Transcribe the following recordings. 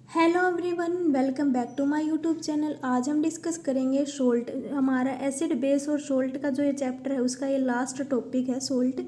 Hello everyone, welcome back to my YouTube channel. आज हम discuss करेंगे सोल्ट। हमारा एसिड बेस और सोल्ट का जो ये चैप्टर है उसका ये लास्ट टॉपिक है salt.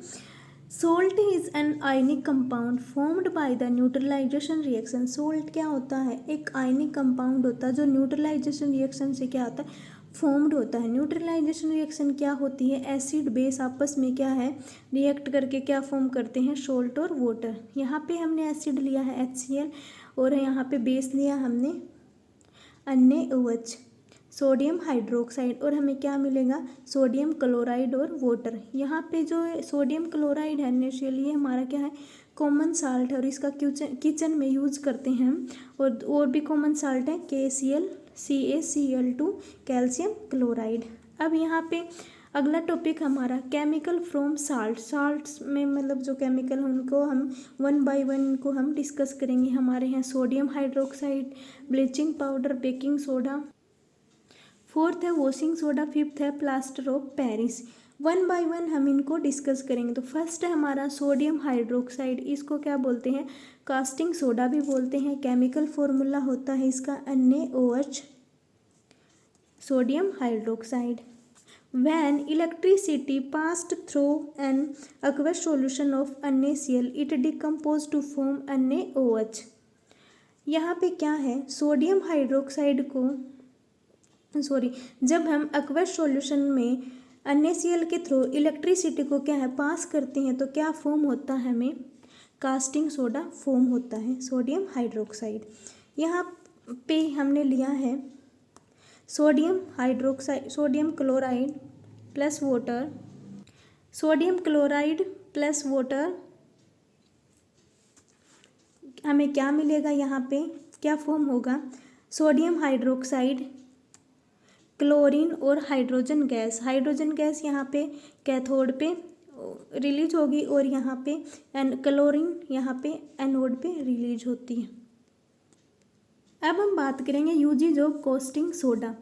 Salt is an ionic compound formed by the neutralization reaction. Salt क्या होता है? एक आयनिक कंपाउंड होता है जो न्यूट्रलाइजेशन रिएक्शन से क्या होता है, फॉर्म्ड होता है। न्यूट्रलाइजेशन रिएक्शन क्या होती है? एसिड बेस आपस में क्या है, रिएक्ट करके क्या फॉर्म करते हैं, सोल्ट और वाटर। यहाँ पे हमने एसिड लिया है HCl और यहाँ पे बेस लिया हमने NaOH, सोडियम हाइड्रोक्साइड, और हमें क्या मिलेगा, सोडियम क्लोराइड और वाटर। यहाँ पे जो सोडियम क्लोराइड है नेचुरल, ये हमारा क्या है, कॉमन साल्ट है और इसका किचन में यूज करते हैं हम। और भी कॉमन साल्ट है KCl, CaCl2, कैल्शियम क्लोराइड। अब यहाँ पे अगला टॉपिक हमारा केमिकल फ्रॉम साल्ट। साल्ट्स में मतलब जो केमिकल हैं उनको हम वन बाय वन इनको हम डिस्कस करेंगे। हमारे यहाँ sodium hydroxide, bleaching powder, baking soda, fourth है वॉशिंग सोडा, फिफ्थ है plaster of Paris. One by one हम इनको डिस्कस करेंगे। तो फर्स्ट है हमारा सोडियम हाइड्रोक्साइड, इसको क्या बोलते हैं, कास्टिंग सोडा भी बोलते हैं। केमिकल फॉर्मूला होता है इसका NaOH, sodium hydroxide. When electricity passed through an aqueous solution of NaCl, it decomposed to form NaOH। यहाँ पे क्या है, सोडियम हाइड्रोक्साइड को जब हम aqueous सॉल्यूशन में NaCl के थ्रू इलेक्ट्रिसिटी को क्या है, पास करते हैं तो क्या फॉर्म होता है, हमें कास्टिंग सोडा फॉर्म होता है, सोडियम हाइड्रोक्साइड। यहाँ पे हमने लिया है sodium hydroxide, sodium chloride plus water, sodium chloride plus water, हमें क्या मिलेगा, यहाँ पे क्या फॉर्म होगा, सोडियम हाइड्रोक्साइड, क्लोरीन और हाइड्रोजन गैस। हाइड्रोजन गैस यहाँ पे कैथोड पे रिलीज होगी और यहाँ पे क्लोरीन यहाँ पे एनोड पे रिलीज होती है। अब हम बात करेंगे uses of caustic soda.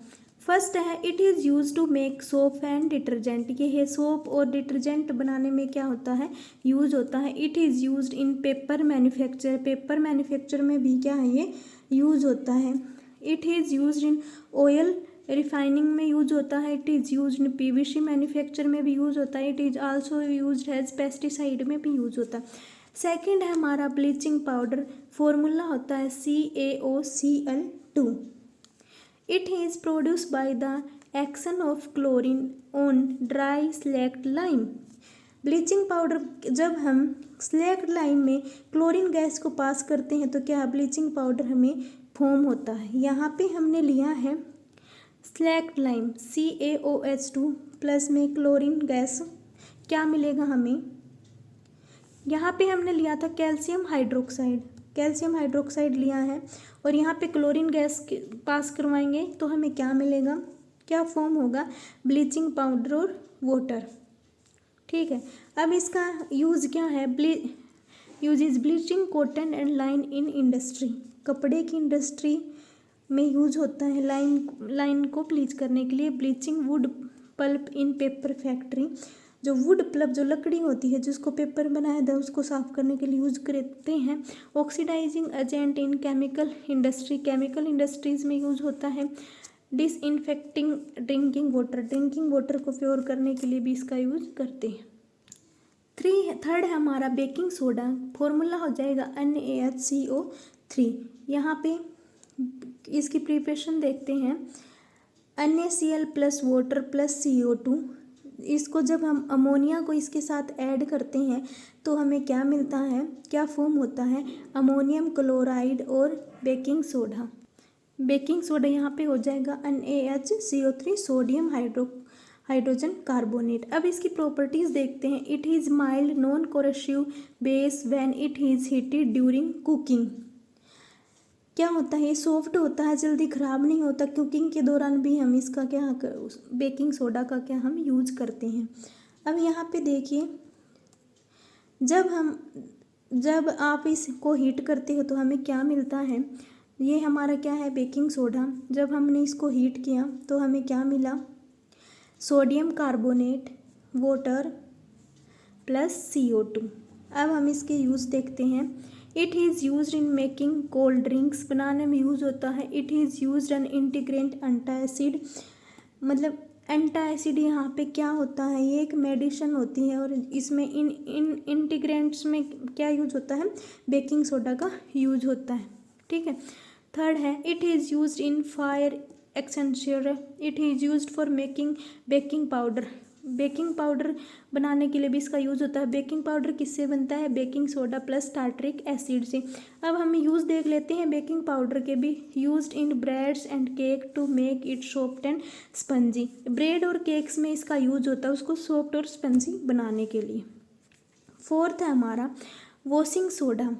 First है it is use to make soap and detergent. ये है सोप और डिटर्जेंट बनाने में क्या होता है, यूज होता है। It is use in paper manufacture, paper manufacture में भी क्या है, ये यूज होता है। It is use in oil refining में यूज होता है। It is use in PVC manufacture में भी यूज होता है। It is also use as pesticide में भी यूज होता है। सेकेंड है हमारा ब्लीचिंग पाउडर, फॉर्मूला होता है CaOCl2। It is produce by the action of chlorine on dry slaked lime. Bleaching powder जब हम स्लैक्ड लाइम में क्लोरीन गैस को पास करते हैं तो क्या ब्लीचिंग पाउडर हमें फॉर्म होता है। यहाँ पे हमने लिया है स्लैक्ड लाइम CaOH2 प्लस में क्लोरीन गैस, क्या मिलेगा हमें, यहाँ पे हमने लिया था कैल्शियम हाइड्रोक्साइड, कैल्शियम हाइड्रोक्साइड लिया है और यहाँ पे क्लोरीन गैस पास करवाएंगे तो हमें क्या मिलेगा, क्या फॉर्म होगा, ब्लीचिंग पाउडर और वाटर। ठीक है, अब इसका यूज़ क्या है, use is bleaching cotton and line in industry. कपड़े की इंडस्ट्री में यूज होता है लाइन को ब्लीच करने के लिए। ब्लीचिंग वुड पल्प इन पेपर फैक्ट्री, जो वुड पल्प जो लकड़ी होती है जिसको पेपर बनाया था उसको साफ करने के लिए यूज करते हैं। Oxidizing agent in chemical industry, chemical industries में यूज होता है। Disinfecting drinking water, drinking water को प्योर करने के लिए भी इसका यूज करते हैं। थर्ड है हमारा बेकिंग सोडा, फॉर्मूला हो जाएगा NaHCO3। यहाँ पे इसकी प्रिपरेशन देखते हैं, NaCl plus water plus CO2। इसको जब हम अमोनिया को इसके साथ ऐड करते हैं तो हमें क्या मिलता है, क्या फॉर्म होता है, अमोनियम क्लोराइड और बेकिंग सोडा। बेकिंग सोडा यहाँ पे हो जाएगा NaHCO3, सोडियम हाइड्रोजन कार्बोनेट। अब इसकी प्रॉपर्टीज देखते हैं। It is mild non coercive base when it is heated during cooking. क्या होता है, ये सॉफ्ट होता है, जल्दी ख़राब नहीं होता। कुकिंग के दौरान भी हम इसका क्या बेकिंग सोडा का क्या हम यूज करते हैं। अब यहाँ पे देखिए, जब आप इसको हीट करते हो तो हमें क्या मिलता है, ये हमारा क्या है, बेकिंग सोडा। जब हमने इसको हीट किया तो हमें क्या मिला, sodium carbonate, water plus CO2। अब हम इसके यूज़ देखते हैं। It is used in making cold drinks, बनाने में यूज़ होता है। It is used N integrant antacid, मतलब एंटासिड यहाँ पे क्या होता है, ये एक मेडिसिन होती है और इसमें इन इन इंटीग्रेंट्स में क्या यूज होता है, बेकिंग सोडा का यूज होता है। ठीक है। थर्ड है it is used in fire extinguisher, it is used for making baking powder, baking powder बनाने के लिए भी इसका यूज़ होता है। बेकिंग पाउडर किससे बनता है, baking soda plus tartaric acid से। अब हम यूज़ देख लेते हैं बेकिंग पाउडर के भी। Used in breads and cake to make it soft and spongy, bread और केक्स में इसका यूज होता है उसको सॉफ्ट और स्पंजी बनाने के लिए। फोर्थ है हमारा वॉशिंग सोडा,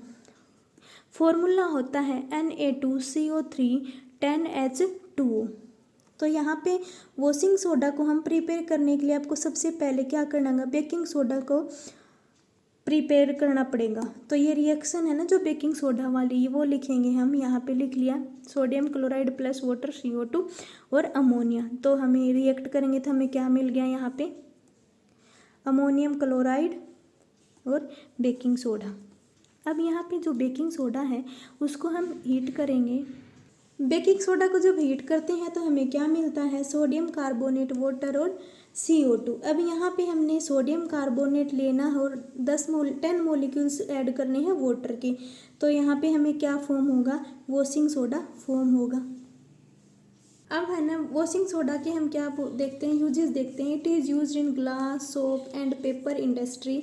फॉर्मूला होता है Na2CO3 10H2O। तो यहाँ पे वॉशिंग सोडा को हम प्रिपेयर करने के लिए आपको सबसे पहले क्या करना होगा, बेकिंग सोडा को प्रिपेयर करना पड़ेगा। तो ये रिएक्शन है ना जो बेकिंग सोडा वाली, वो लिखेंगे हम, यहाँ पे लिख लिया sodium chloride plus water CO2 और अमोनिया। तो हमें रिएक्ट करेंगे तो हमें क्या मिल गया यहाँ पे, अमोनियम क्लोराइड और बेकिंग सोडा। अब यहाँ पे जो बेकिंग सोडा है उसको हम हीट करेंगे। बेकिंग सोडा को जब हीट करते हैं तो हमें क्या मिलता है, सोडियम कार्बोनेट, वाटर और CO2। अब यहाँ पे हमने सोडियम कार्बोनेट लेना है और 10 मॉलिक्यूल्स ऐड करने हैं वाटर के। तो यहाँ पे हमें क्या फॉर्म होगा, वॉशिंग सोडा फॉर्म होगा। अब है ना वॉशिंग सोडा के हम क्या देखते हैं, यूजेस देखते हैं। It is used in glass, soap and paper industry,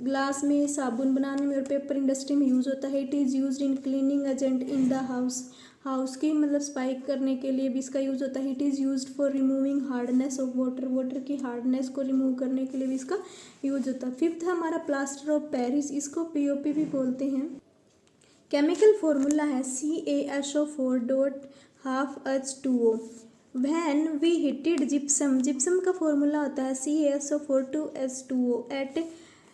glass में साबुन बनाने में और पेपर इंडस्ट्री में यूज़ होता है। It is used in cleaning agent in the house, house की मतलब सफाई करने के लिए भी इसका यूज़ होता है। It is used for removing hardness of water, water की हार्डनेस को रिमूव करने के लिए भी इसका यूज होता है। फिफ्थ है हमारा प्लास्टर ऑफ पेरिस, इसको POP भी बोलते हैं। केमिकल फॉर्मूला है CaSO4.12H2O। When we heated gypsum, gypsum का फॉर्मूला होता है CaSO4 2H2O at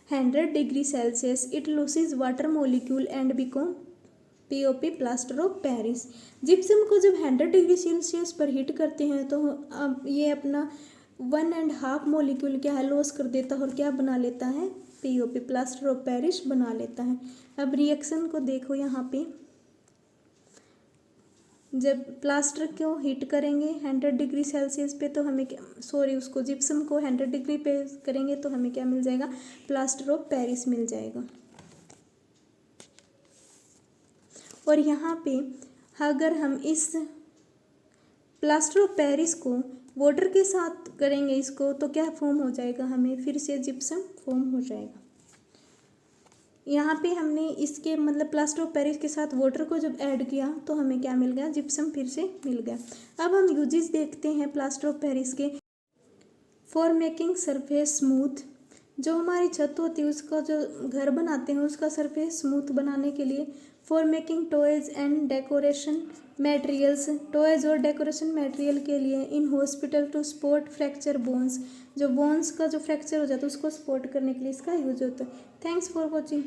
100 degree Celsius, it loses water molecule and become POP plaster of Paris. Gypsum को जब 100 डिग्री सेल्सियस पर हीट करते हैं तो अब ये अपना 1.5 मोलिक्यूल क्या है लॉस कर देता है और क्या बना लेता है, POP प्लास्टर ऑफ पेरिस बना लेता है। अब रिएक्शन को देखो यहाँ पे, जब प्लास्टर को हीट करेंगे 100 डिग्री सेल्सियस पे तो हमें उसको जिप्सम को 100 डिग्री पे करेंगे तो हमें क्या मिल जाएगा, प्लास्टर ऑफ पेरिस मिल जाएगा। और यहाँ पे अगर हम इस प्लास्टर ऑफ पेरिस को वाटर के साथ करेंगे इसको तो क्या फॉर्म हो जाएगा, हमें फिर से जिप्सम फॉर्म हो जाएगा। यहाँ पे हमने इसके मतलब प्लास्टर ऑफ पेरिस के साथ वाटर को जब ऐड किया तो हमें क्या मिल गया, जिप्सम फिर से मिल गया। अब हम यूजेस देखते हैं प्लास्टर ऑफ पेरिस के। फॉर मेकिंग सरफेस स्मूथ, जो हमारी छत होती है उसका जो घर बनाते हैं उसका सरफेस स्मूथ बनाने के लिए। For making toys and decoration materials, toys और डेकोरेशन मटेरियल के लिए। In hospital to support fracture bones, जो बोन्स का जो फ्रैक्चर हो जाता है उसको सपोर्ट करने के लिए इसका यूज होता है। Thanks for watching.